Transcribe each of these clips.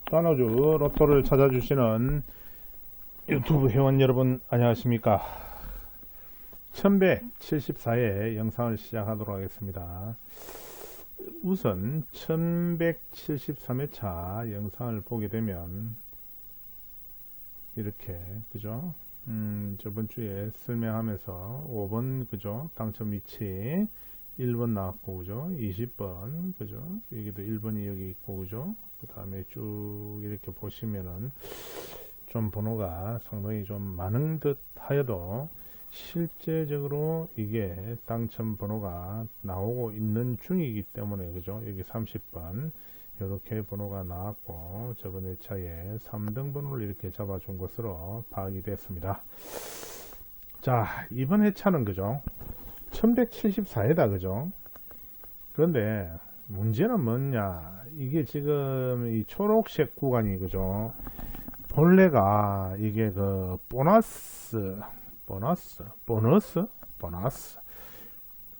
따노주 로또를 찾아주시는 유튜브 회원 여러분 안녕하십니까. 1174회 영상을 시작하도록 하겠습니다. 우선 1173회차 영상을 보게 되면 이렇게 그죠? 저번주에 설명하면서 5번 그죠? 당첨 위치 1번 나왔고 그죠? 20번 그죠? 여기도 1번이 여기 있고 그죠? 그 다음에 쭉 이렇게 보시면은 좀 번호가 상당히 좀 많은 듯 하여도 실제적으로 이게 당첨 번호가 나오고 있는 중이기 때문에 그죠? 여기 30번 이렇게 번호가 나왔고 저번 회차에 3등 번호를 이렇게 잡아준 것으로 파악이 됐습니다. 자, 이번 회차는 그죠? 1174회다 그죠? 그런데 문제는 뭐냐, 이게 지금 이 초록색 구간이 그죠? 본래가 이게 그 보너스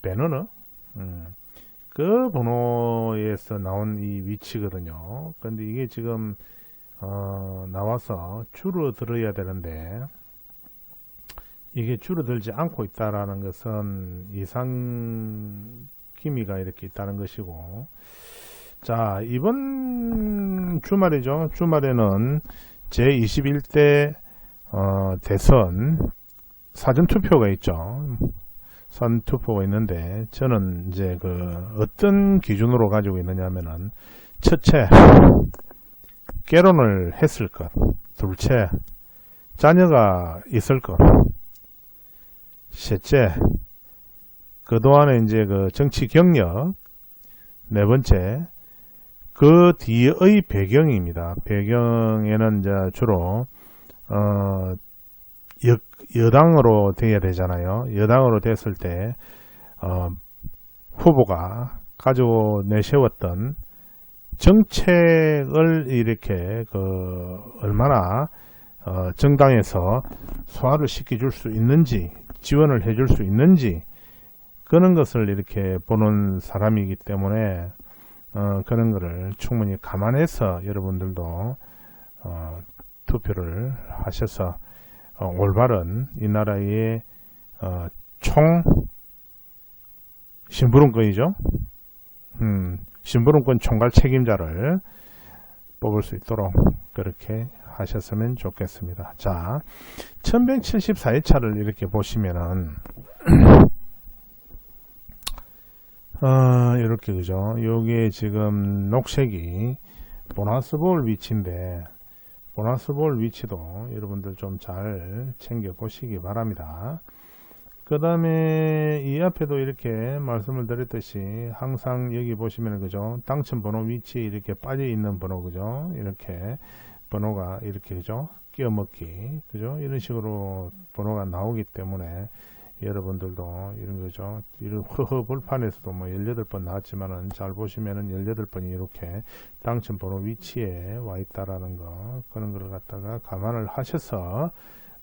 배너너 그 번호에서 나온 이 위치거든요. 근데 이게 지금 나와서 줄어들어야 되는데 이게 줄어들지 않고 있다라는 것은 이상 기미가 이렇게 있다는 것이고, 자, 이번 주말이죠. 주말에는 제21대 대선 사전투표가 있죠. 사전투표가 있는데 저는 이제 그 어떤 기준으로 가지고 있느냐면은, 첫째 결혼을 했을 것, 둘째 자녀가 있을 것, 셋째 그동안에 이제 그 정치 경력, 네 번째 그 뒤의 배경입니다. 배경에는 이제 주로 여당으로 돼야 되잖아요. 여당으로 됐을 때 후보가 가지고 내세웠던 정책을 이렇게 그 얼마나 정당에서 소화를 시켜줄 수 있는지, 지원을 해줄 수 있는지, 그런 것을 이렇게 보는 사람이기 때문에 그런 것을 충분히 감안해서 여러분들도 투표를 하셔서 올바른 이 나라의 총 심부름꾼이죠. 심부름꾼 총괄 책임자를 뽑을 수 있도록 그렇게 하셨으면 좋겠습니다. 자, 1174회차를 이렇게 보시면은 이렇게 그죠? 요게 지금 녹색이 보너스볼 위치인데, 보너스볼 위치도 여러분들 좀 잘 챙겨 보시기 바랍니다. 그 다음에 이 앞에도 이렇게 말씀을 드렸듯이 항상 여기 보시면 그죠? 당첨 번호 위치 이렇게 빠져 있는 번호 그죠? 이렇게 번호가 이렇게 그죠? 끼어먹기 그죠? 이런 식으로 번호가 나오기 때문에 여러분들도 이런 거죠. 이런 볼판에서도 뭐 18번 나왔지만은 잘 보시면은 18번이 이렇게 당첨 번호 위치에 와 있다라는 거, 그런 걸 갖다가 감안을 하셔서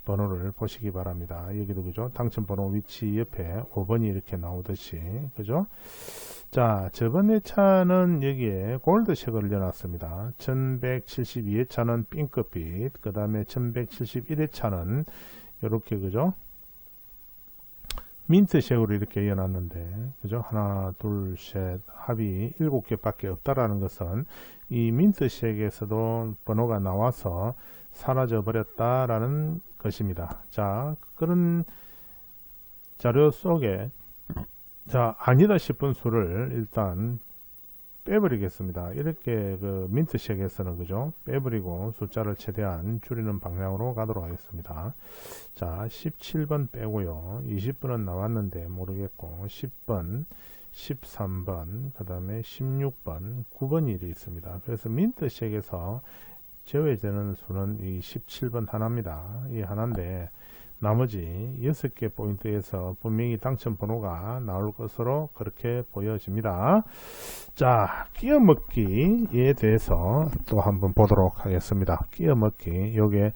번호를 보시기 바랍니다. 여기도 그죠. 당첨 번호 위치 옆에 5번이 이렇게 나오듯이 그죠. 자, 저번 회차는 여기에 골드색을 올려놨습니다. 1172회차는 핑크빛, 그 다음에 1171회차는 이렇게 그죠. 민트색으로 이렇게 이어놨는데 그죠? 하나 둘 셋 합이 7개 밖에 없다라는 것은 이 민트색에서도 번호가 나와서 사라져 버렸다라는 것입니다. 자, 그런 자료 속에 자, 아니다 싶은 수를 일단 빼버리겠습니다. 이렇게 그 민트색에서는 그죠? 빼버리고 숫자를 최대한 줄이는 방향으로 가도록 하겠습니다. 자, 17번 빼고요. 20번은 나왔는데 모르겠고 10번, 13번, 그 다음에 16번, 9번 일이 있습니다. 그래서 민트색에서 제외되는 수는 이 17번 하나입니다. 이 하나인데 나머지 6개 포인트에서 분명히 당첨 번호가 나올 것으로 그렇게 보여집니다. 자, 끼어먹기에 대해서 또 한번 보도록 하겠습니다. 끼어먹기, 요게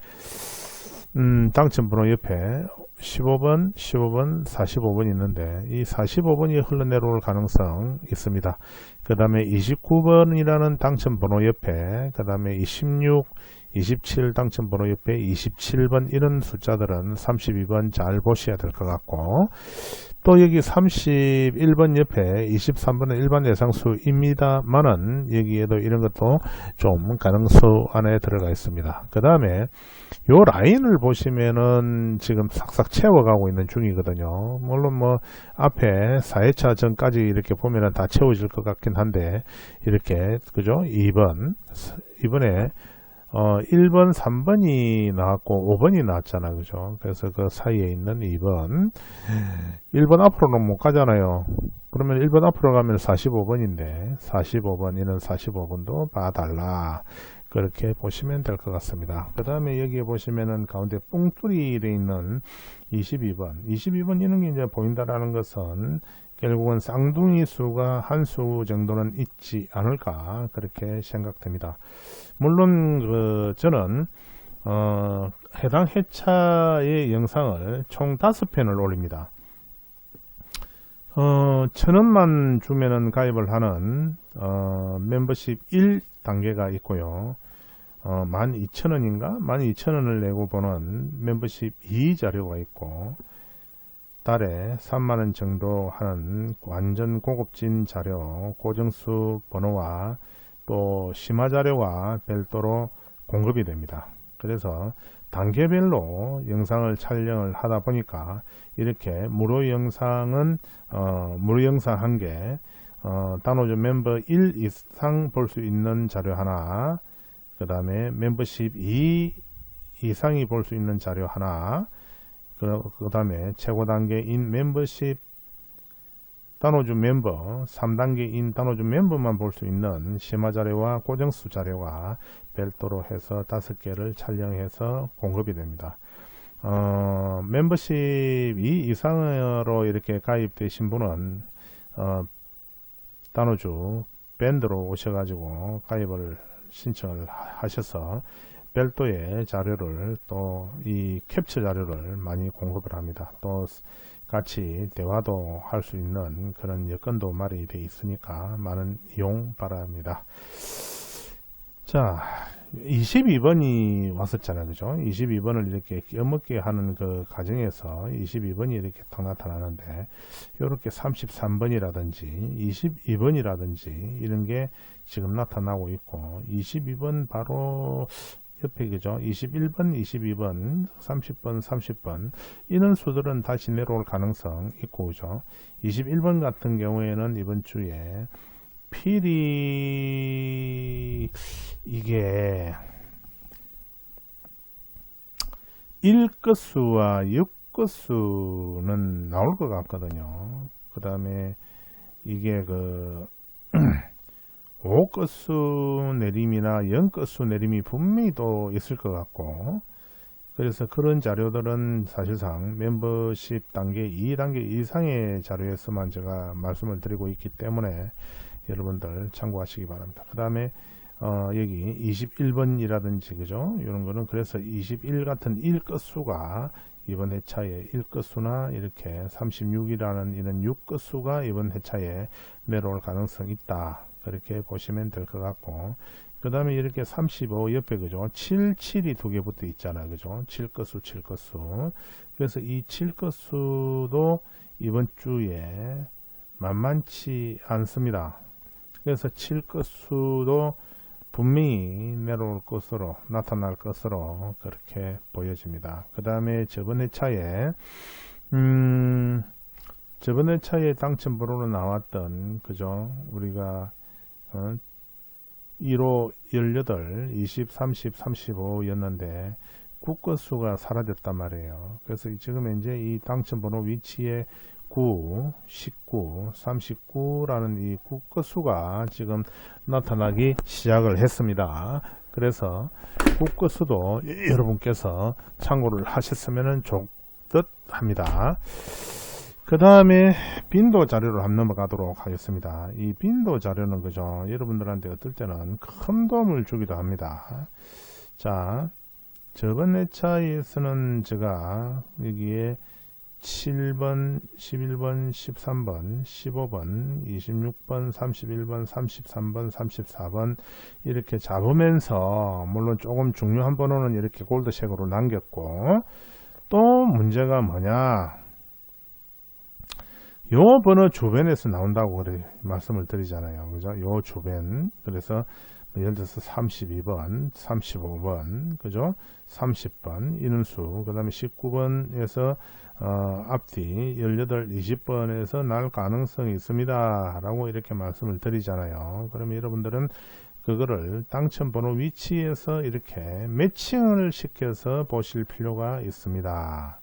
당첨번호 옆에 15번, 15번, 45번 있는데 이 45번이 흘러내려올 가능성 있습니다. 그 다음에 29번이라는 당첨번호 옆에 그 다음에 26, 27 당첨번호 옆에 27번 이런 숫자들은 32번 잘 보셔야 될 것 같고, 또 여기 31번 옆에 23번은 일반 예상수입니다만은 여기에도 이런 것도 좀 가능수 안에 들어가 있습니다. 그 다음에 요 라인을 보시면은 지금 싹싹 채워가고 있는 중이거든요. 물론 뭐 앞에 4회차 전까지 이렇게 보면은 다 채워질 것 같긴 한데, 이렇게 그죠? 2번에 1번, 3번이 나왔고 5번이 나왔잖아. 그죠? 그래서 그 사이에 있는 2번. 1번 앞으로는 못 가잖아요. 그러면 1번 앞으로 가면 45번인데 45번, 이런 45번도 봐달라. 그렇게 보시면 될 것 같습니다. 그 다음에 여기에 보시면은 가운데 뿡뚫이 되어 있는 22번 이런 게 이제 보인다라는 것은 결국은 쌍둥이 수가 한 수 정도는 있지 않을까, 그렇게 생각됩니다. 물론 저는 해당 회차의 영상을 총 5편을 올립니다. 1,000원만 주면은 가입을 하는 멤버십 1단계가 있고요. 12,000원인가? 12,000원을 내고 보는 멤버십 2 자료가 있고, 달에 3만원 정도 하는 완전 고급진 자료, 고정수 번호와 또 심화 자료가 별도로 공급이 됩니다. 그래서 단계별로 영상을 촬영을 하다 보니까 이렇게 무료 영상은 무료 영상 1개, 단오주 멤버 1 이상 볼 수 있는 자료 하나, 그 다음에 멤버십 2 이상이 볼 수 있는 자료 하나, 그 다음에 최고 단계인 멤버십 단오주 멤버 3단계인 단오주 멤버만 볼 수 있는 심화 자료와 고정수 자료가 별도로 해서 5개를 촬영해서 공급이 됩니다. 멤버십 2 이상으로 이렇게 가입되신 분은 단오주 밴드로 오셔가지고 가입을 신청을 하셔서 별도의 자료를, 또 이 캡처 자료를 많이 공급을 합니다. 또 같이 대화도 할 수 있는 그런 여건도 마련이 되어 있으니까 많은 이용 바랍니다. 자, 22번이 왔었잖아요. 그죠? 22번을 이렇게 껴먹게 하는 그 과정에서 22번이 이렇게 딱 나타나는데, 이렇게 33번이라든지 22번이라든지 이런 게 지금 나타나고 있고, 22번 바로 옆에 그죠? 21번, 22번, 30번, 30번 이런 수들은 다시 내려올 가능성 있고, 그죠? 21번 같은 경우에는 이번 주에 필히 이게 1끝수와 6끝수는 나올 것 같거든요. 그 다음에 이게 5끝수 내림이나 0끝수 내림이 분명히 또 있을 것 같고, 그래서 그런 자료들은 사실상 멤버십 단계 2단계 이상의 자료에서만 제가 말씀을 드리고 있기 때문에 여러분들 참고하시기 바랍니다. 그 다음에 여기 21번이라든지 그죠? 이런 거는 그래서 21 같은 1끝수가 이번 회차에 1끝수나 이렇게 36이라는 이런 6끝수가 이번 회차에 내려올 가능성이 있다. 그렇게 보시면 될 것 같고, 그 다음에 이렇게 35 옆에 그죠? 77이 두 개 붙어 있잖아요. 그죠? 7끝수, 7끝수. 그래서 이 7끝수도 이번 주에 만만치 않습니다. 그래서 7끝수도 분명히 내려올 것으로, 나타날 것으로 그렇게 보여집니다. 그 다음에 저번 회차에 당첨 번호로 나왔던 그죠? 우리가 1호 18, 20, 30, 35였는데 9끝수가 사라졌단 말이에요. 그래서 지금 현재 이 당첨 번호 위치에 9, 19, 39라는 이 9끝수가 지금 나타나기 시작을 했습니다. 그래서 9끝수도 여러분께서 참고를 하셨으면 좋듯 합니다. 그 다음에 빈도 자료로 한번 넘어가도록 하겠습니다. 이 빈도 자료는 그죠? 여러분들한테 어떨 때는 큰 도움을 주기도 합니다. 자, 저번 회차에서는 제가 여기에 7번, 11번, 13번, 15번, 26번, 31번, 33번, 34번 이렇게 잡으면서 물론 조금 중요한 번호는 이렇게 골드색으로 남겼고, 또 문제가 뭐냐, 요 번호 주변에서 나온다고 그래 말씀을 드리잖아요. 그죠? 요 주변. 그래서 예를 들어서 32번, 35번, 그죠? 30번, 인원수, 그 다음에 19번에서 앞뒤 18, 20번에서 날 가능성이 있습니다. 라고 이렇게 말씀을 드리잖아요. 그러면 여러분들은 그거를 당첨번호 위치에서 이렇게 매칭을 시켜서 보실 필요가 있습니다.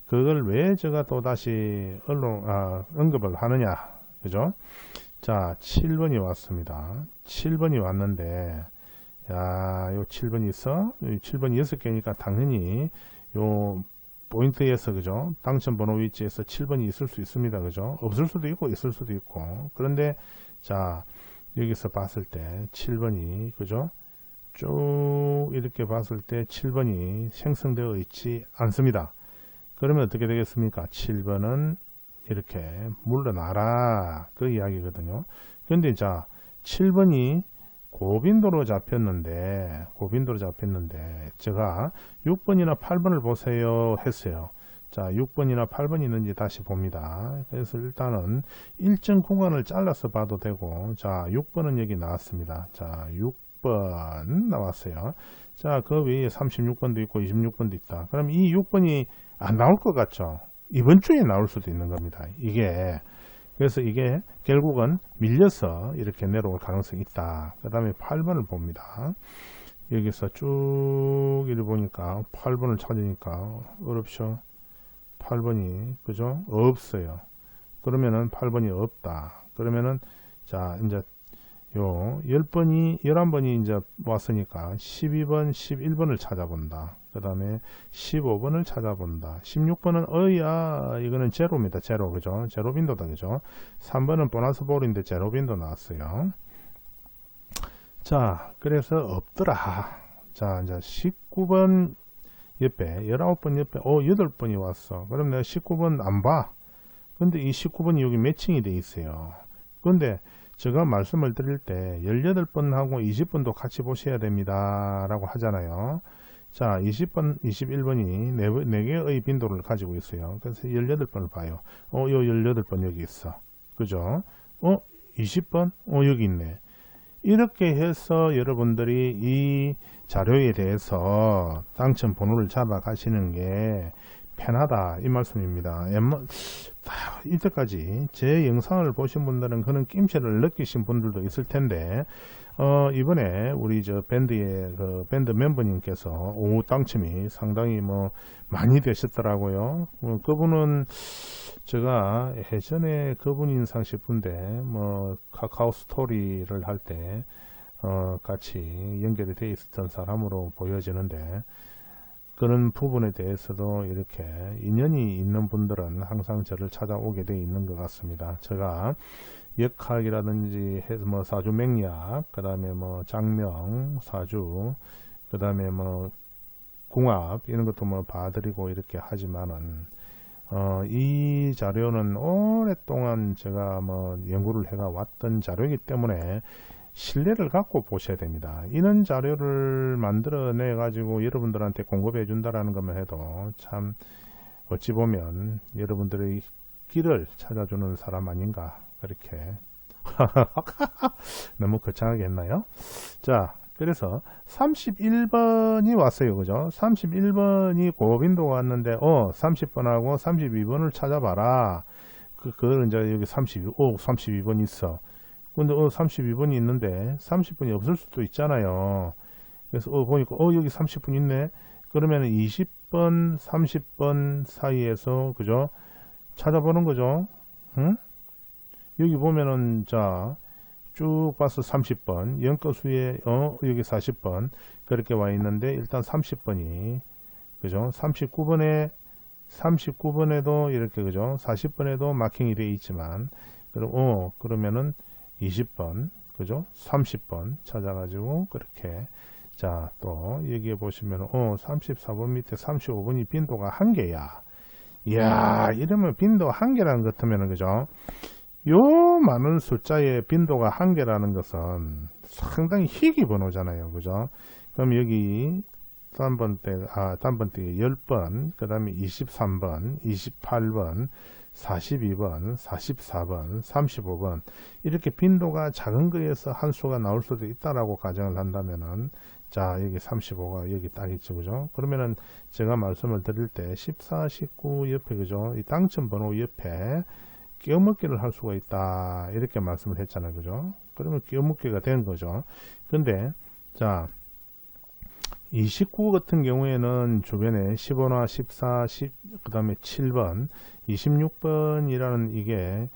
그걸 왜 제가 또다시 언급을 하느냐. 그죠? 자, 7번이 왔습니다. 7번이 왔는데, 야, 요 7번이 있어? 7번이 6개니까 당연히 요 포인트에서, 그죠? 당첨번호 위치에서 7번이 있을 수 있습니다. 그죠? 없을 수도 있고, 있을 수도 있고. 그런데, 자, 여기서 봤을 때 7번이, 그죠? 쭉 이렇게 봤을 때 7번이 생성되어 있지 않습니다. 그러면 어떻게 되겠습니까? 7번은 이렇게 물러나라, 그 이야기거든요. 근데 자, 7번이 고빈도로 잡혔는데 제가 6번이나 8번을 보세요 했어요. 자, 6번이나 8번이 있는지 다시 봅니다. 그래서 일단은 일정 구간을 잘라서 봐도 되고, 자, 6번은 여기 나왔습니다. 자, 6번 나왔어요. 자, 그 위에 36번도 있고 26번도 있다. 그럼 이 6번이 안 나올 것 같죠? 이번 주에 나올 수도 있는 겁니다. 그래서 이게 결국은 밀려서 이렇게 내려올 가능성이 있다. 그 다음에 8번을 봅니다. 여기서 쭉 이렇게 보니까 8번을 찾으니까 어렵죠? 8번이, 그죠? 없어요. 그러면은 8번이 없다. 그러면은, 자, 이제 요 11번이 이제 왔으니까 12번, 11번을 찾아본다. 그 다음에 15번을 찾아본다. 16번은 어이야, 이거는 제로입니다. 제로, 그죠? 제로 빈도다, 그죠? 3번은 보너스 볼인데 제로 빈도 나왔어요. 자, 그래서 없더라. 자, 이제 19번 옆에 19번 옆에 8번이 왔어. 그럼 내가 19번 안 봐. 근데 이 19번이 여기 매칭이 돼 있어요. 근데 제가 말씀을 드릴 때 18번하고 20번도 같이 보셔야 됩니다 라고 하잖아요. 자, 20번, 21번이 4개의 빈도를 가지고 있어요. 그래서 18번을 봐요. 요 18번 여기 있어. 그죠? 20번? 여기 있네. 이렇게 해서 여러분들이 이 자료에 대해서 당첨 번호를 잡아 가시는 게 편하다, 이 말씀입니다. 이때까지 제 영상을 보신 분들은 그런 낌새를 느끼신 분들도 있을 텐데, 이번에 우리 저 밴드의 그 밴드 멤버님께서 오후 당첨이 상당히 많이 되셨더라고요. 그분은 제가 예전에 그분 인상 싶은데 카카오 스토리를 할 때 같이 연결이 되어 있었던 사람으로 보여지는데, 그런 부분에 대해서도 이렇게 인연이 있는 분들은 항상 저를 찾아오게 되어 있는 것 같습니다. 제가 역학이라든지 사주 맹약, 그 다음에 장명, 사주, 그 다음에 궁합, 이런 것도 봐드리고 이렇게 하지만은, 이 자료는 오랫동안 제가 연구를 해가 왔던 자료이기 때문에 신뢰를 갖고 보셔야 됩니다. 이런 자료를 만들어내 가지고 여러분들한테 공급해 준다라는 것만 해도 참 어찌 보면 여러분들의 길을 찾아주는 사람 아닌가, 그렇게 너무 거창하게 했나요? 자, 그래서 31번이 왔어요. 그죠? 31번이 고빈도가 왔는데 30번하고 32번을 찾아봐라. 그걸 이제 여기 32번 있어. 근데 32번이 있는데 30번이 없을 수도 있잖아요. 그래서 보니까 여기 30분 있네. 그러면 20번 30번 사이에서, 그죠, 찾아보는 거죠. 응? 여기 보면은 자 쭉 봐서 30번 연거수에 여기 40번 그렇게 와 있는데, 일단 30번이, 그죠, 39번에도 이렇게, 그죠, 40번에도 마킹이 되어 있지만, 그러면은 20번, 그죠, 30번 찾아가지고 그렇게 자, 또 여기에 보시면 34번 밑에 35번이 빈도가 1개야. 이야, 이러면 빈도 1개라는 것 같으면 그죠? 요 많은 숫자의 빈도가 1개라는 것은 상당히 희귀 번호잖아요. 그죠? 그럼 여기 단번대 10번, 그 다음에 23번, 28번, 42번, 44번, 35번 이렇게 빈도가 작은 거에서 한 수가 나올 수도 있다라고 가정을 한다면은 자, 여기 35가 여기 딱 있죠. 그죠? 그러면은 제가 말씀을 드릴 때 14, 19 옆에 그죠? 이 당첨 번호 옆에 끼워먹기를 할 수가 있다. 이렇게 말씀을 했잖아요. 그죠? 그러면 끼워먹기가 된 거죠. 근데 자, 29 같은 경우에는 주변에 15나 14, 10, 그 다음에 7번, 26번이라는 이게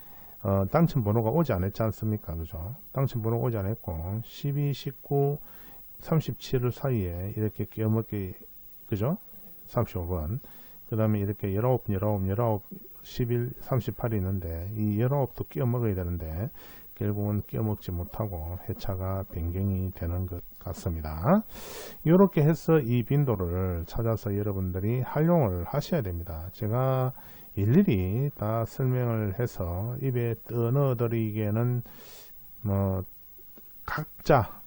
당첨 번호가 오지 않았지 않습니까? 그죠? 당첨 번호가 오지 않았고 12, 19, 37 사이에 이렇게 끼워먹기 그죠? 35번 그 다음에 이렇게 19, 11, 38이 있는데 이 19도 끼워먹어야 되는데 결국은 끼워먹지 못하고 회차가 변경이 되는 것 같습니다. 이렇게 해서 이 빈도를 찾아서 여러분들이 활용을 하셔야 됩니다. 제가 일일이 다 설명을 해서 입에 떠넣어 드리기에는 뭐 각자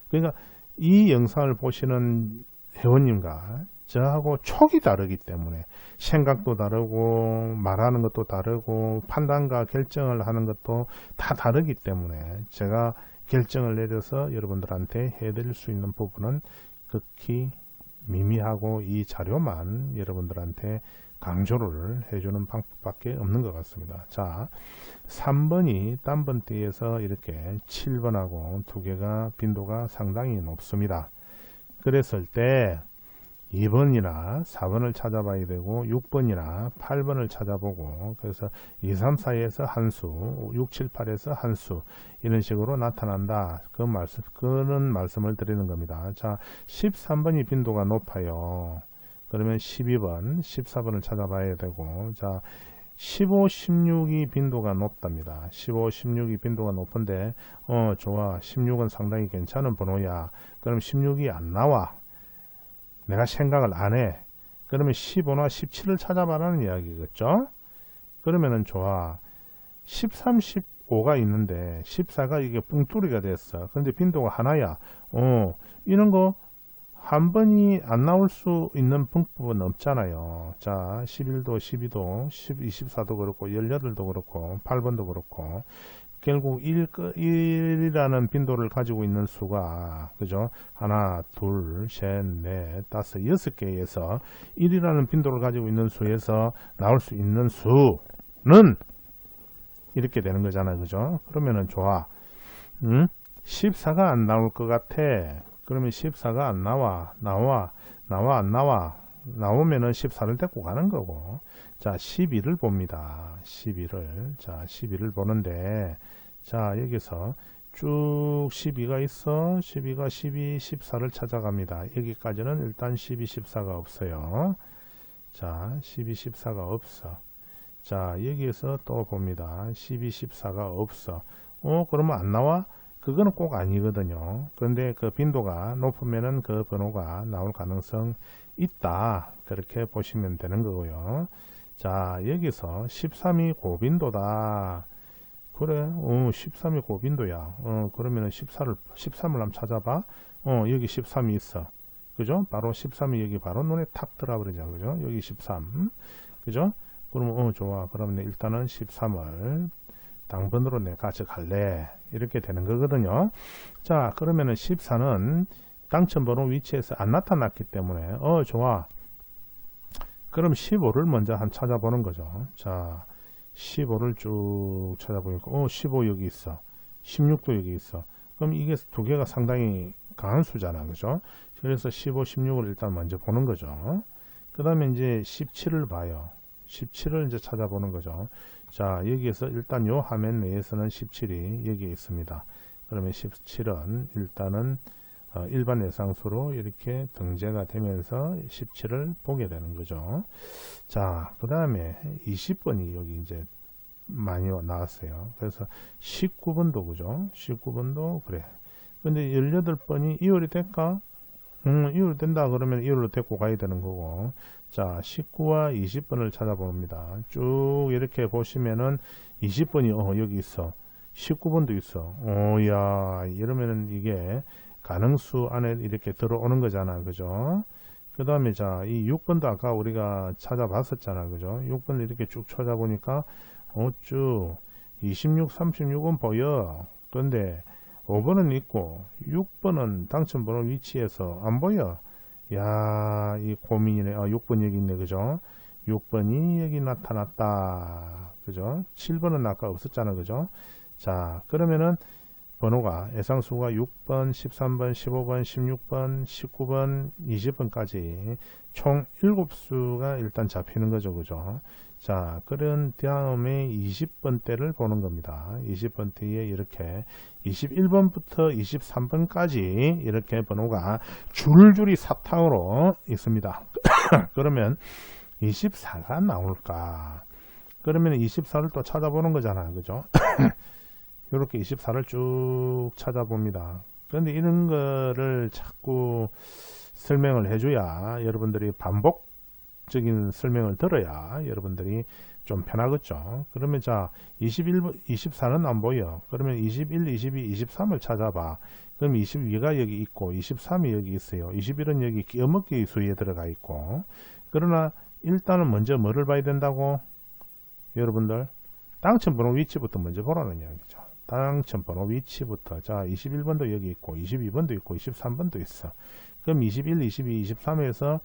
그러니까 이 영상을 보시는 회원님과 저하고 촉이 다르기 때문에 생각도 다르고 말하는 것도 다르고 판단과 결정을 하는 것도 다 다르기 때문에 제가 결정을 내려서 여러분들한테 해드릴 수 있는 부분은 극히 미미하고 이 자료만 여러분들한테 강조를 해주는 방법밖에 없는 것 같습니다. 자, 3번이 단번대에서 이렇게 7번하고 두 개가 빈도가 상당히 높습니다. 그랬을 때 2번이나 4번을 찾아봐야 되고 6번이나 8번을 찾아보고 그래서 2, 3, 4에서 한 수, 6, 7, 8에서 한 수 이런 식으로 나타난다. 그런 말씀을 드리는 겁니다. 자, 13번이 빈도가 높아요. 그러면 12번, 14번을 찾아봐야 되고 자, 15, 16이 빈도가 높답니다. 15, 16이 빈도가 높은데 좋아. 16은 상당히 괜찮은 번호야. 그럼 16이 안 나와. 내가 생각을 안 해. 그러면 15나 17을 찾아봐라는 이야기겠죠? 그러면은 좋아. 13, 15가 있는데 14가 이게 뿡뚜리가 됐어. 근데 빈도가 하나야. 이런 거 한 번이 안 나올 수 있는 방법은 없잖아요. 자, 11도, 12도, 24도 그렇고 18도 그렇고 8번도 그렇고 결국 1이라는 빈도를 가지고 있는 수가 그죠? 하나, 둘, 셋, 넷, 다섯, 6개에서 1이라는 빈도를 가지고 있는 수에서 나올 수 있는 수는 이렇게 되는 거잖아요. 그죠? 그러면은 좋아. 14가 안 나올 것 같아. 그러면 14가 안 나와. 안 나와. 나오면은 14를 데리고 가는 거고. 자, 12를 봅니다. 12를. 자, 12를 보는데, 자, 여기서 쭉 12가 있어. 12가 12, 14를 찾아갑니다. 여기까지는 일단 12, 14가 없어요. 자, 12, 14가 없어. 자, 여기에서 또 봅니다. 12, 14가 없어. 그러면 안 나와? 그거는 꼭 아니거든요. 그런데 그 빈도가 높으면은 그 번호가 나올 가능성 있다. 그렇게 보시면 되는 거고요. 자, 여기서 13이 고빈도다. 그래, 13이 고빈도야. 그러면은 13을 한번 찾아봐. 여기 13이 있어. 그죠? 바로 13이 여기 바로 눈에 탁 들어버리죠. 그죠? 여기 13. 그죠? 그러면, 좋아. 그러면 일단은 13을 당번으로 내가 가져갈래. 이렇게 되는 거거든요. 자, 그러면은 14는 당첨번호 위치에서 안 나타났기 때문에, 좋아. 그럼 15를 먼저 한번 찾아보는 거죠. 자, 15를 쭉 찾아보니까, 15 여기 있어. 16도 여기 있어. 그럼 이게 두 개가 상당히 강한 수잖아. 그죠? 그래서 15, 16을 일단 먼저 보는 거죠. 그 다음에 이제 17을 봐요. 17을 이제 찾아보는 거죠. 자, 여기에서 일단 요 화면 내에서는 17이 여기에 있습니다. 그러면 17은 일단은 일반 예상수로 이렇게 등재가 되면서 17을 보게 되는 거죠. 자, 그 다음에 20번이 여기 이제 많이 나왔어요. 그래서 19번도 그죠? 19번도 그래. 근데 18번이 2월이 될까? 2월 된다 그러면 2월로 데리고 가야 되는 거고. 자, 19와 20번을 찾아봅니다. 쭉 이렇게 보시면은 20번이 여기 있어. 19번도 있어. 야, 이러면은 이게 가능수 안에 이렇게 들어오는 거잖아. 그죠? 그 다음에 자, 이 6번도 아까 우리가 찾아봤었잖아. 그죠? 6번 이렇게 쭉 찾아보니까 쭉 26, 36은 보여. 그런데 5번은 있고 6번은 당첨번호 위치에서 안 보여. 야, 이 고민이네. 6번 여기 있네. 그죠? 6번이 여기 나타났다. 그죠? 7번은 아까 없었잖아. 그죠? 자, 그러면은 번호가 예상수가 6번, 13번, 15번, 16번, 19번, 20번까지 총 7수가 일단 잡히는 거죠. 그죠? 자, 그런 다음에 20번대를 보는 겁니다. 20번대에 이렇게 21번부터 23번까지 이렇게 번호가 줄줄이 사탕으로 있습니다. 그러면 24가 나올까? 그러면 24를 또 찾아보는 거잖아요. 그죠? 이렇게 24를 쭉 찾아봅니다. 그런데 이런 거를 자꾸 설명을 해줘야 여러분들이 반복적인 설명을 들어야 여러분들이 좀 편하겠죠. 그러면 자, 24는 안 보여. 그러면 21, 22, 23을 찾아봐. 그럼 22가 여기 있고 23이 여기 있어요. 21은 여기 끼어먹기 수에 들어가 있고. 그러나 일단은 먼저 뭐를 봐야 된다고? 여러분들 당첨번호 위치부터 먼저 보라는 이야기죠. 당첨번호 위치부터. 자, 21번도 여기 있고 22번도 있고 23번도 있어. 그럼 21, 22, 23에서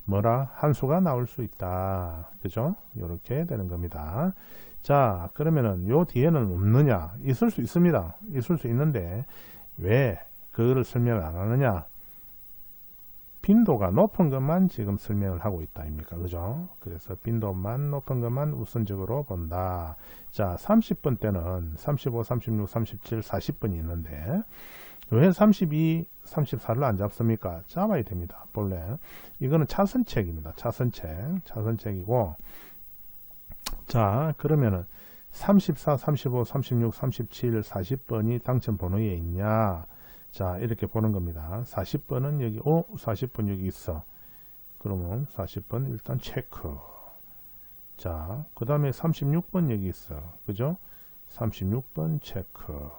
뭐라? 한 수가 나올 수 있다. 그죠? 이렇게 되는 겁니다. 자, 그러면은 요 뒤에는 없느냐? 있을 수 있습니다. 있을 수 있는데 왜 그거를 설명을 안 하느냐? 빈도가 높은 것만 지금 설명을 하고 있다 입니까? 그죠? 그래서 빈도만 높은 것만 우선적으로 본다. 자, 30번 때는 35, 36, 37, 40번이 있는데 왜 32, 34를 안 잡습니까? 잡아야 됩니다. 본래 이거는 차선책입니다. 차선책이고, 자, 그러면은 34, 35, 36, 37, 40번이 당첨 번호에 있냐? 자, 이렇게 보는 겁니다. 40번은 여기, 40번 여기 있어. 그러면 40번 일단 체크. 자, 그 다음에 36번 여기 있어. 그죠? 36번 체크.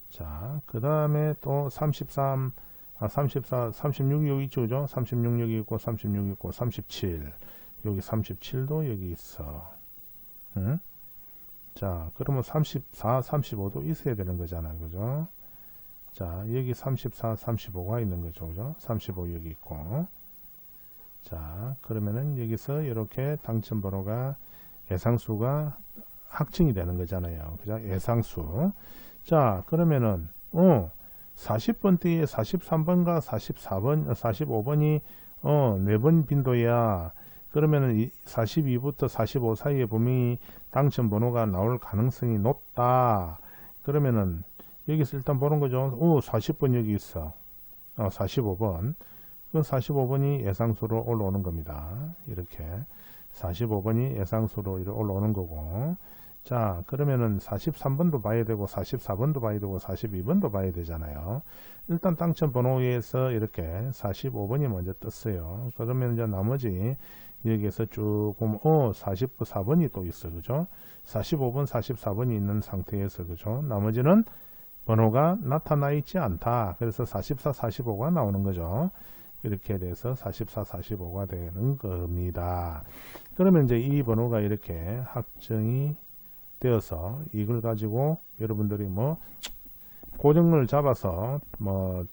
자, 그 다음에 또 33, 34, 36 여기 있죠. 그죠? 36 여기 있고, 36 있고, 37. 여기 37도 여기 있어. 응? 자, 그러면 34, 35도 있어야 되는 거잖아요. 그죠? 자, 여기 34, 35가 있는 거죠. 그죠? 35 여기 있고. 자, 그러면은 여기서 이렇게 당첨번호가 예상수가 확정이 되는 거잖아요. 그죠? 예상수. 자, 그러면은 40번 뒤에 43번과 44번, 45번이 4번 빈도야. 그러면은 42부터 45 사이에 분명히 당첨번호가 나올 가능성이 높다. 그러면은 여기서 일단 보는 거죠. 40번 여기 있어. 45번. 그건 45번이 예상수로 올라오는 겁니다. 이렇게 45번이 예상수로 올라오는 거고. 자, 그러면은 43번도 봐야 되고 44번도 봐야 되고 42번도 봐야 되잖아요. 일단 당첨 번호에서 이렇게 45번이 먼저 떴어요. 그러면 이제 나머지 여기에서 쭉 보면 44번이 또 있어. 그죠? 45번, 44번이 있는 상태에서 그죠? 나머지는 번호가 나타나 있지 않다. 그래서 44, 45가 나오는 거죠. 이렇게 돼서 44, 45가 되는 겁니다. 그러면 이제 이 번호가 이렇게 확정이 되어서 이걸 가지고 여러분들이 뭐 고정을 잡아서 뭐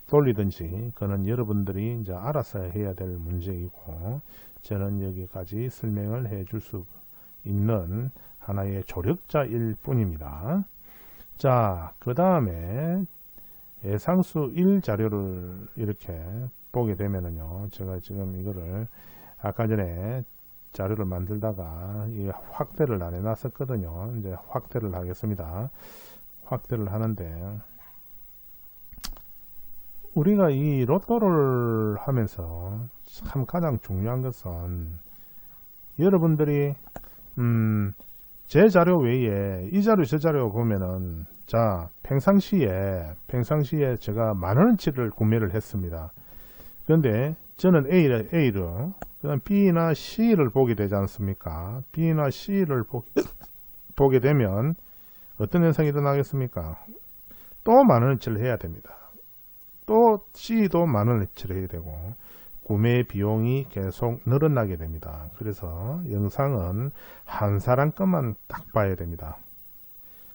돌리든지 그는 여러분들이 이제 알아서 해야 될 문제이고, 저는 여기까지 설명을 해줄 수 있는 하나의 조력자일 뿐입니다. 자, 그 다음에 예상수 1 자료를 이렇게 보게 되면은요, 제가 지금 이거를 아까 전에 자료를 만들다가 이 확대를 안 해놨었거든요. 이제 확대를 하겠습니다. 확대를 하는데, 우리가 이 로또를 하면서 참 가장 중요한 것은 여러분들이 제 자료 외에 이 자료 저 자료 보면은 자, 평상시에 제가 만원어치를 구매를 했습니다. 그런데 저는 A를, 그다음 B나 C를 보게 되지 않습니까? B나 C를 보게 되면 어떤 현상이 일어나겠습니까? 또 만원어치를 해야 됩니다. 또 C도 만원어치를 해야 되고 구매 비용이 계속 늘어나게 됩니다. 그래서 영상은 한 사람 것만 딱 봐야 됩니다.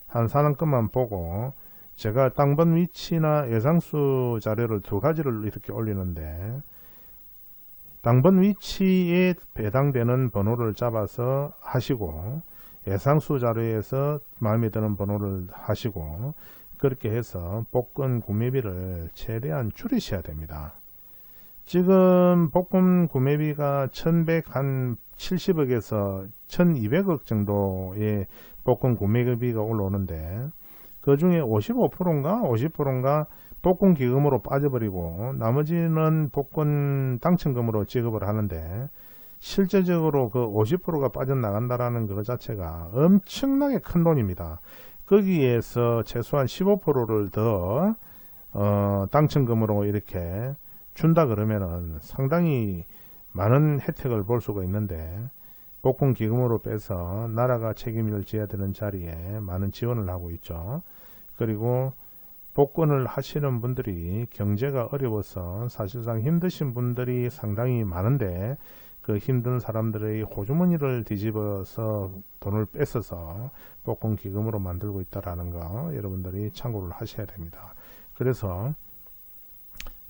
한 사람 것만 보고 제가 땅번 위치나 예상수 자료를 두 가지를 이렇게 올리는데 땅번 위치에 해당되는 번호를 잡아서 하시고 예상수 자료에서 마음에 드는 번호를 하시고 그렇게 해서 복권 구매비를 최대한 줄이셔야 됩니다. 지금 복권 구매비가 1170억에서 1200억 정도의 복권 구매비가 올라오는데 그 중에 55%인가 50%인가 복권 기금으로 빠져버리고 나머지는 복권 당첨금으로 지급을 하는데 실제적으로 그 50%가 빠져나간다라는 것 자체가 엄청나게 큰 돈입니다. 거기에서 최소한 15%를 더 당첨금으로 이렇게 준다 그러면은 상당히 많은 혜택을 볼 수가 있는데 복권 기금으로 빼서 나라가 책임을 져야 되는 자리에 많은 지원을 하고 있죠. 그리고 복권을 하시는 분들이 경제가 어려워서 사실상 힘드신 분들이 상당히 많은데 그 힘든 사람들의 호주머니를 뒤집어서 돈을 뺏어서 복권 기금으로 만들고 있다는 거 여러분들이 참고를 하셔야 됩니다. 그래서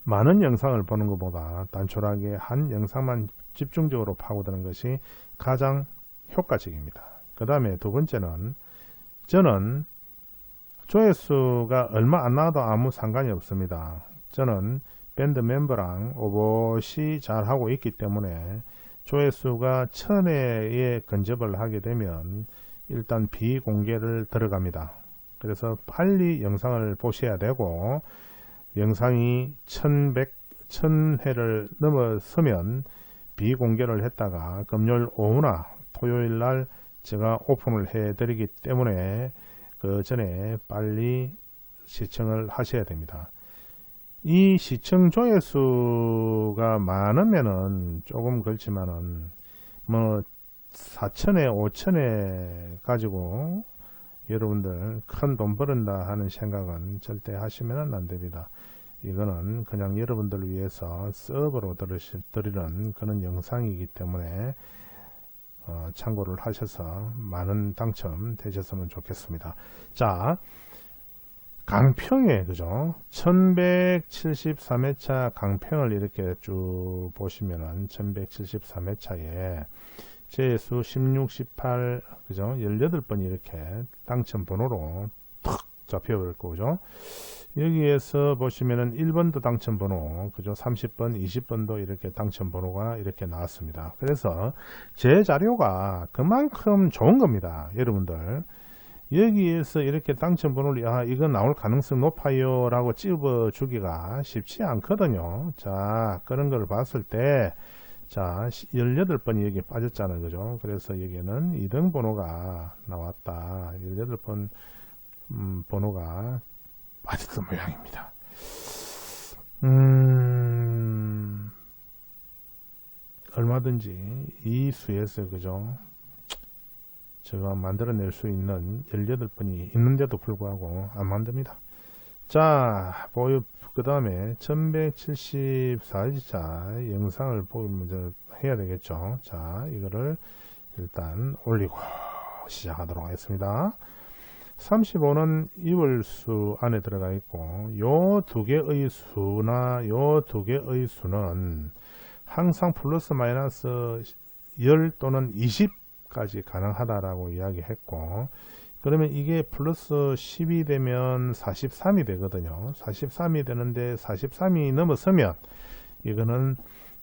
많은 영상을 보는 것보다 단촐하게 한 영상만 집중적으로 파고드는 것이 가장 효과적입니다. 그 다음에 두 번째는 저는 조회수가 얼마 안 나와도 아무 상관이 없습니다. 저는 밴드 멤버랑 오버시 잘 하고 있기 때문에 조회수가 1000회에 근접을 하게 되면 일단 비공개를 들어갑니다. 그래서 빨리 영상을 보셔야 되고 영상이 1000회를 넘어서면 비공개를 했다가 금요일 오후나 토요일 날 제가 오픈을 해 드리기 때문에 그 전에 빨리 시청을 하셔야 됩니다. 이 시청 조회수가 많으면은 조금 그렇지만은 뭐 4000회 5000회 가지고 여러분들 큰 돈 벌은다 하는 생각은 절대 하시면 안 됩니다. 이거는 그냥 여러분들을 위해서 서브로 드리는 그런 영상이기 때문에 참고를 하셔서 많은 당첨 되셨으면 좋겠습니다. 자, 강평에 그죠? 1173회차 강평을 이렇게 쭉 보시면은 1173회차에 제수 16, 18 그죠? 18번이 이렇게 당첨 번호로 탁 잡혀버릴 거죠. 여기에서 보시면은 1번도 당첨 번호 그죠? 30번, 20번도 이렇게 당첨 번호가 이렇게 나왔습니다. 그래서 제 자료가 그만큼 좋은 겁니다. 여러분들 여기에서 이렇게 당첨 번호를 이거 나올 가능성 높아요 라고 찍어 주기가 쉽지 않거든요. 자, 그런 걸 봤을 때 자, 18번이 여기 빠졌잖아요. 그죠? 그래서 여기는 2등 번호가 나왔다. 18번 번호가 빠졌던 모양입니다. 얼마든지 이 수에서 그죠? 제가 만들어낼 수 있는 18번이 있는데도 불구하고 안 만듭니다. 자, 그 다음에 1174자 영상을 보면 해야 되겠죠. 자, 이거를 일단 올리고 시작하도록 하겠습니다. 35는 이월수 안에 들어가 있고 요 두 개의 수나 요 두 개의 수는 항상 플러스 마이너스 10 또는 20까지 가능하다라고 이야기했고 그러면 이게 플러스 10이 되면 43이 되거든요. 43이 되는데 43이 넘어서면 이거는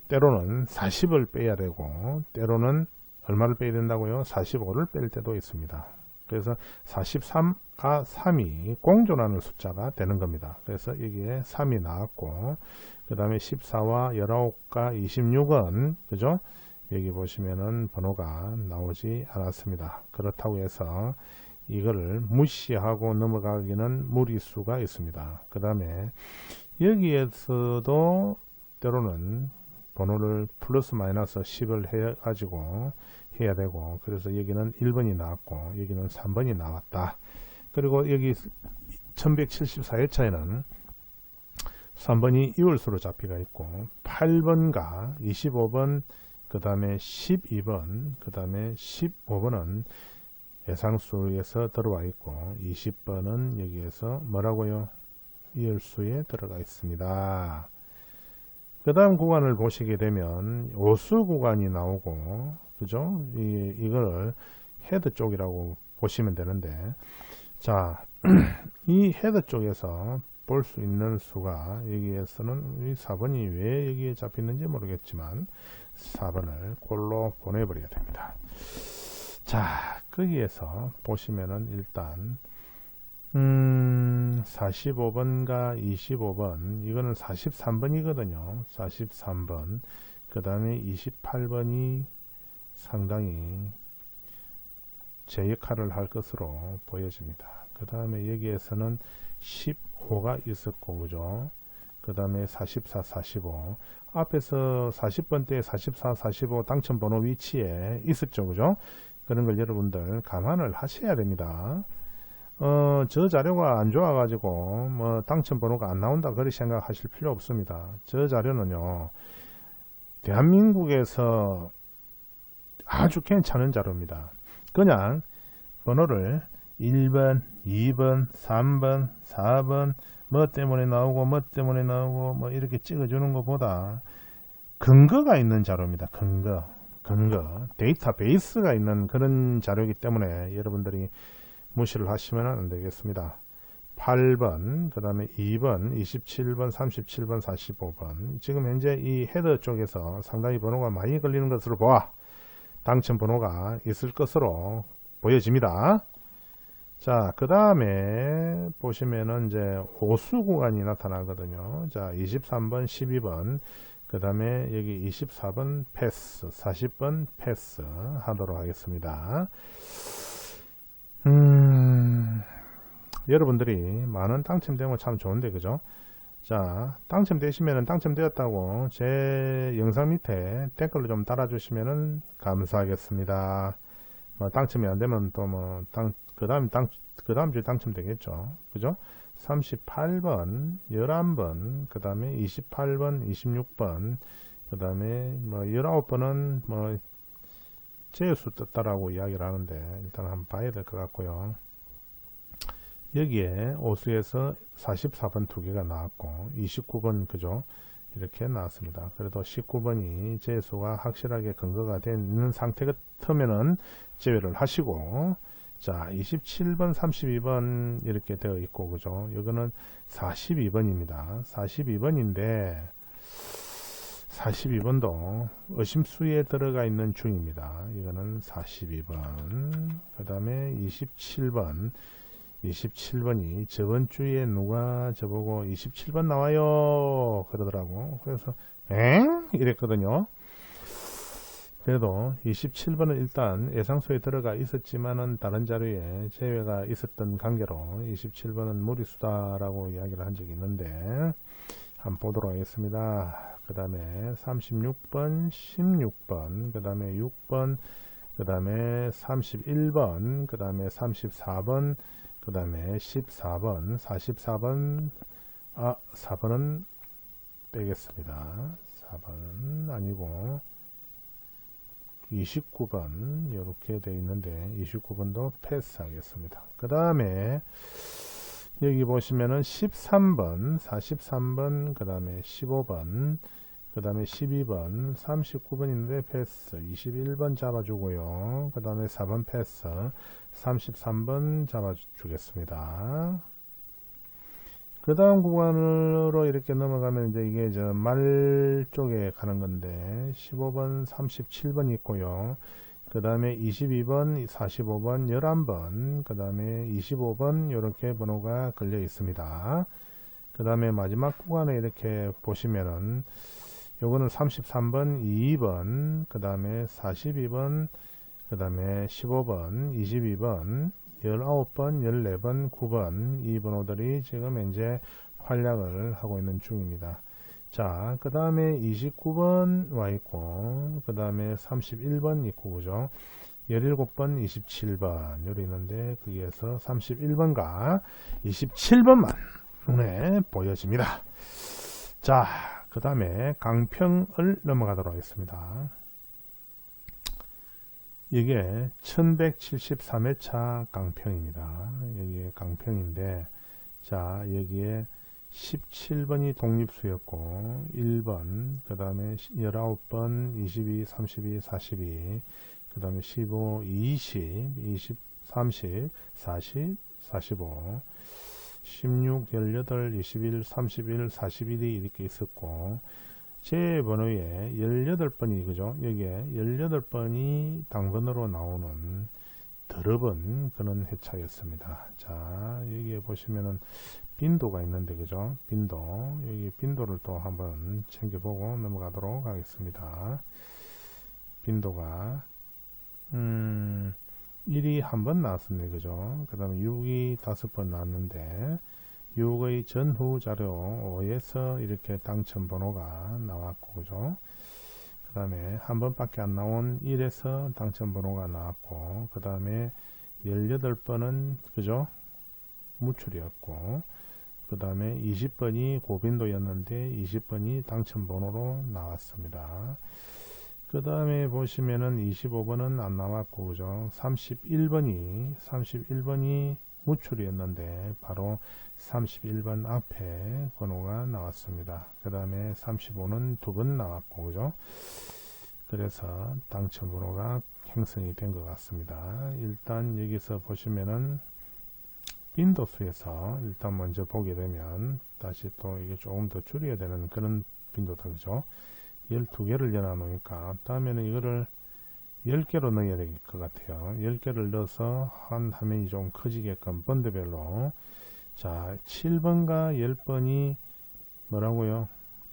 때로는 40을 빼야 되고 때로는 얼마를 빼야 된다고요? 45를 뺄 때도 있습니다. 그래서 43과 3이 공존하는 숫자가 되는 겁니다. 그래서 여기에 3이 나왔고 그 다음에 14와 19과 26은 그죠? 여기 보시면은 번호가 나오지 않았습니다. 그렇다고 해서 이거를 무시하고 넘어가기는 무리수가 있습니다. 그 다음에 여기에서도 때로는 번호를 플러스 마이너스 10을 해 가지고 해야 되고, 그래서 여기는 1번이 나왔고 여기는 3번이 나왔다. 그리고 여기 1174회차에는 3번이 이월수로 잡히가 있고 8번과 25번 그 다음에 12번 그 다음에 15번은 예상수에서 들어와 있고 20번은 여기에서 뭐라고요? 이월수에 들어가 있습니다. 그 다음 구간을 보시게 되면 오수 구간이 나오고, 그죠? 이걸 헤드 쪽이라고 보시면 되는데, 자, 이 헤드 쪽에서 볼 수 있는 수가 여기에서는 이 4번이 왜 여기에 잡혔는지 모르겠지만 4번을 골로 보내버려야 됩니다. 자, 거기에서 보시면은 일단 45번과 25번, 이거는 43번이거든요. 43번. 그 다음에 28번이 상당히 제 역할을 할 것으로 보여집니다. 그 다음에 여기에서는 15가 있었고, 그죠? 그 다음에 44, 45. 앞에서 40번 때 44, 45 당첨번호 위치에 있었죠, 그죠? 그런 걸 여러분들 감안을 하셔야 됩니다. 저 자료가 안 좋아가지고 뭐 당첨번호가 안 나온다 그렇게 생각하실 필요 없습니다. 저 자료는요, 대한민국에서 아주 괜찮은 자료입니다. 그냥 번호를 1번, 2번, 3번, 4번 뭐 때문에 나오고 뭐 때문에 나오고 뭐 이렇게 찍어주는 것보다 근거가 있는 자료입니다. 근거 데이터베이스가 있는 그런 자료이기 때문에 여러분들이 무시를 하시면 안 되겠습니다. 8번, 그 다음에 2번, 27번, 37번, 45번. 지금 현재 이 헤더 쪽에서 상당히 번호가 많이 걸리는 것으로 보아 당첨 번호가 있을 것으로 보여집니다. 자, 그 다음에 보시면은 이제 오수 구간이 나타나거든요. 자, 23번, 12번, 그 다음에 여기 24번 패스, 40번 패스 하도록 하겠습니다. 여러분들이 많은 당첨되면 참 좋은데, 그죠? 자, 당첨되시면은 당첨되었다고 제 영상 밑에 댓글로 좀 달아주시면은 감사하겠습니다. 뭐 당첨이 안 되면 또 뭐 그 다음 주에 당첨되겠죠. 그죠? 38번, 11번, 그 다음에 28번, 26번, 그 다음에 뭐 19번은 뭐 제수 떴다라고 이야기를 하는데 일단 한번 봐야 될 것 같고요. 여기에 오수에서 44번 두 개가 나왔고 29번 그죠? 이렇게 나왔습니다. 그래도 19번이 제수가 확실하게 근거가 되는 상태 같으면은 제외를 하시고, 자, 27번, 32번 이렇게 되어 있고, 그죠? 이거는 42번입니다. 42번인데 42번도 의심수에 들어가 있는 중입니다. 이거는 42번. 그 다음에 27번이 저번 주에 누가 저보고 27번 나와요 그러더라고. 그래서 엥? 이랬거든요. 그래도 27번은 일단 예상수에 들어가 있었지만은 다른 자료에 제외가 있었던 관계로 27번은 무리수다라고 이야기를 한 적이 있는데 한번 보도록 하겠습니다. 그 다음에 36번, 16번, 그 다음에 6번, 그 다음에 31번, 그 다음에 34번, 그 다음에 14번, 44번, 4번은 빼겠습니다. 4번은 아니고 29번 이렇게 되어 있는데 29번도 패스하겠습니다. 그 다음에 여기 보시면은 13번, 43번, 그 다음에 15번, 그 다음에 12번, 39번인데 패스, 21번 잡아주고요. 그 다음에 4번 패스, 33번 잡아주겠습니다. 그 다음 구간으로 이렇게 넘어가면 이제 이게 저 말 쪽에 가는 건데 15번, 37번 있고요. 그 다음에 22번, 45번, 11번, 그 다음에 25번 이렇게 번호가 걸려 있습니다. 그 다음에 마지막 구간에 이렇게 보시면은 요거는 33번, 2번, 그 다음에 42번, 그 다음에 15번, 22번 19번, 14번, 9번 이 번호들이 지금 현재 활약을 하고 있는 중입니다. 자, 그 다음에 29번 와 있고, 그 다음에 31번 있고, 그죠? 17번, 27번 여기 있는데 거기에서 31번과 27번만 눈에 보여집니다. 자, 그 다음에 강평을 넘어가도록 하겠습니다. 이게 1173회차 강평입니다. 여기에 강평인데, 자, 여기에 17번이 독립수였고, 1번, 그 다음에 19번, 22, 32, 42, 그 다음에 15, 20, 20, 30, 40, 45, 16, 18, 21, 31, 41이 이렇게 있었고, 제 번호에 18번이, 그죠? 여기에 18번이 당번으로 나오는 드럽은 그런 회차였습니다. 자, 여기에 보시면은 빈도가 있는데, 그죠? 빈도. 여기 빈도를 또 한번 챙겨보고 넘어가도록 하겠습니다. 빈도가, 1이 한 번 나왔습니다. 그죠? 그 다음에 6이 5번 나왔는데, 6의 전후 자료 5에서 이렇게 당첨 번호가 나왔고, 그죠? 그 다음에 한 번밖에 안 나온 1에서 당첨 번호가 나왔고, 그 다음에 18번은, 그죠? 무출이었고, 그 다음에 20번이 고빈도였는데 20번이 당첨 번호로 나왔습니다. 그 다음에 보시면은 25번은 안 나왔고, 그죠? 31번이 무출이었는데 바로 31번 앞에 번호가 나왔습니다. 그 다음에 35는 두 번 나왔고, 그죠? 그래서 당첨 번호가 형성이 된 것 같습니다. 일단 여기서 보시면은 빈도수에서 일단 먼저 보게 되면, 다시 또 이게 조금 더 줄여야 되는 그런 빈도다, 그죠? 12개를 연하 놓으니까 다음에는 이거를 10개로 넣어야 될 것 같아요. 10개를 넣어서 한 화면이 좀 커지게끔 번호별로. 자, 7번과 10번이 뭐라고요?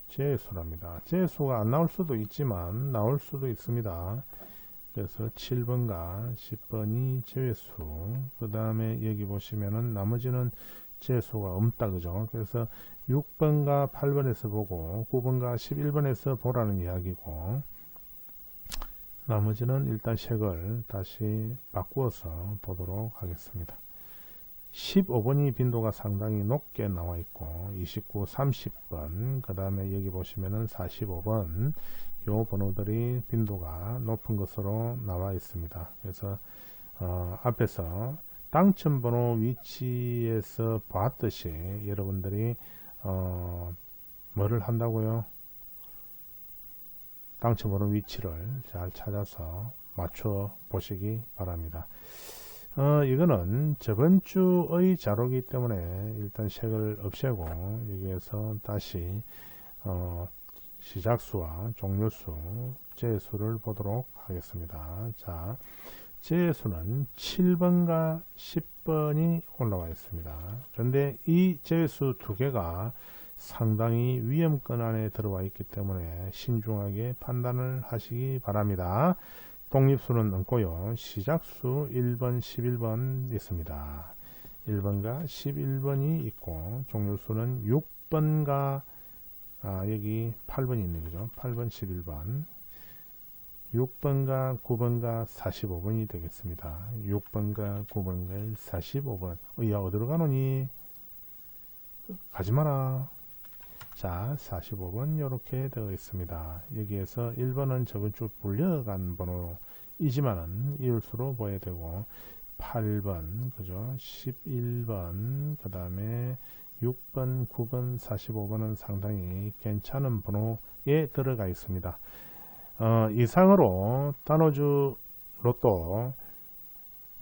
제수랍니다. 제수가 안 나올 수도 있지만 나올 수도 있습니다. 그래서 7번과 10번이 제수. 그 다음에 여기 보시면은 나머지는 제수가 없다, 그죠? 그래서 6번과 8번에서 보고 9번과 11번에서 보라는 이야기고, 나머지는 일단 색을 다시 바꾸어서 보도록 하겠습니다. 15번이 빈도가 상당히 높게 나와 있고, 29, 30번, 그 다음에 여기 보시면은 45번, 요 번호들이 빈도가 높은 것으로 나와 있습니다. 그래서 앞에서 당첨번호 위치에서 봤듯이 여러분들이 뭐를 한다고요? 당첨번호 위치를 잘 찾아서 맞춰 보시기 바랍니다. 이거는 저번 주의 자료이기 때문에 일단 색을 없애고 여기에서 다시 시작수와 종료수, 제수를 보도록 하겠습니다. 자, 제수는 7번과 10번이 올라와 있습니다. 그런데 이 제수 두 개가 상당히 위험권 안에 들어와 있기 때문에 신중하게 판단을 하시기 바랍니다. 독립수는 없고요. 시작수 1번, 11번 있습니다. 1번과 11번이 있고, 종료수는 6번과 여기 8번이 있네, 그죠? 8번, 11번. 6번과 9번과 45번이 되겠습니다. 6번과 9번과 45번. 야, 어디로 가노니? 가지 마라. 자, 45번 이렇게 되어 있습니다. 여기에서 1번은 저번주 불려간 번호이지만은 이울수로 보여야 되고, 8번, 그죠? 11번, 그 다음에 6번, 9번, 45번은 상당히 괜찮은 번호에 들어가 있습니다. 이상으로 단오주 로또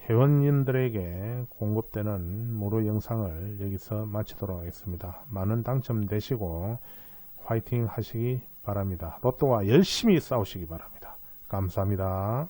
회원님들에게 공급되는 무료 영상을 여기서 마치도록 하겠습니다. 많은 당첨되시고 화이팅 하시기 바랍니다. 로또와 열심히 싸우시기 바랍니다. 감사합니다.